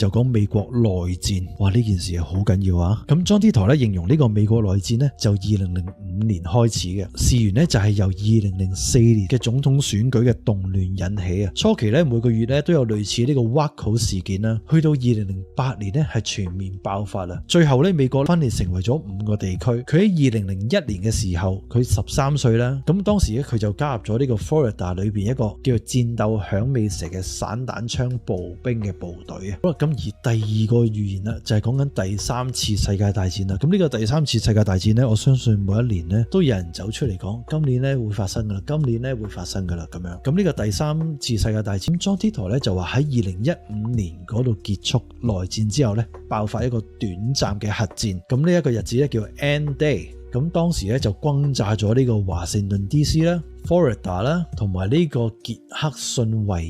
就講美國內戰。哇，呢件事係好緊要啊！咁 John Titor 咧形容呢個美國內戰呢，就2005年開始嘅，事源呢，就係由2004年嘅總統選舉嘅動亂引起啊。初期咧每個月咧都有類似呢個 Waco 事件啦，去到2008年呢，係全面爆發啦。最後咧美國分裂成為咗5個地區。佢喺2001年嘅時候，佢13歲啦，咁當時咧佢就加入咗呢個 Florida 裏邊一個叫做戰鬥響尾蛇嘅散彈槍步兵嘅部隊啊。好啦，咁而第二個預言啦，就係講緊第3次世界大戰啦。咁呢個第3次世界大戰呢，我相信每一年呢都有人走出嚟講，今年呢會發生噶啦，今年呢會發生噶啦咁樣。咁呢個第3次世界大戰，John Titor 咧就話喺2015年嗰度結束內戰之後呢，爆發一個短暫嘅核戰。咁呢一個日子咧叫 End Day。咁當時咧就轟炸咗呢個華盛頓 DC 啦、Florida 啦，同埋呢個傑克遜維爾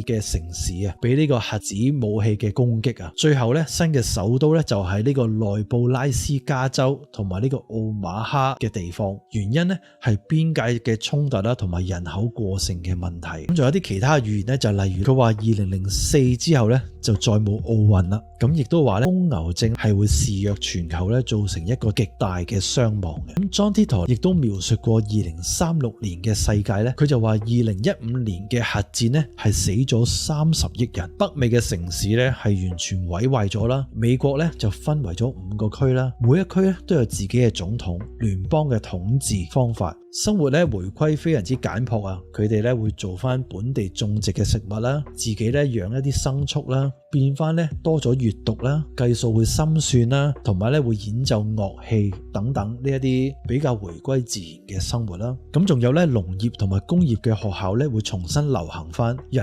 嘅城市啊，俾呢個核子武器嘅攻擊啊。最後咧新嘅首都咧就喺呢個內布拉斯加州同埋呢個奧馬哈嘅地方。原因咧係邊界嘅衝突啦，同埋人口過剩嘅問題。咁仲有啲其他預言咧，就例如佢話2004之後咧就再冇奧運啦。咁亦都話咧瘋牛症係會肆虐全球咧，造成一個極大嘅傷亡嘅。咁 John Titor 亦都描述過2036年嘅世界咧，佢就話2015年嘅核戰咧係死咗30億人，北美嘅城市咧係完全毀壞咗啦。美國咧就分為咗5個區啦，每一區咧都有自己嘅總統、聯邦嘅統治方法。生活咧回歸非常之簡樸啊，佢哋咧會做翻本地種植嘅食物啦，自己咧養一啲牲畜啦，變翻咧多咗閱讀啦，計數會心算啦，同埋咧會演奏樂器等等呢一啲比較回歸自然嘅生活啦。咁仲有咧農業同埋工業嘅學校咧會重新流行翻，人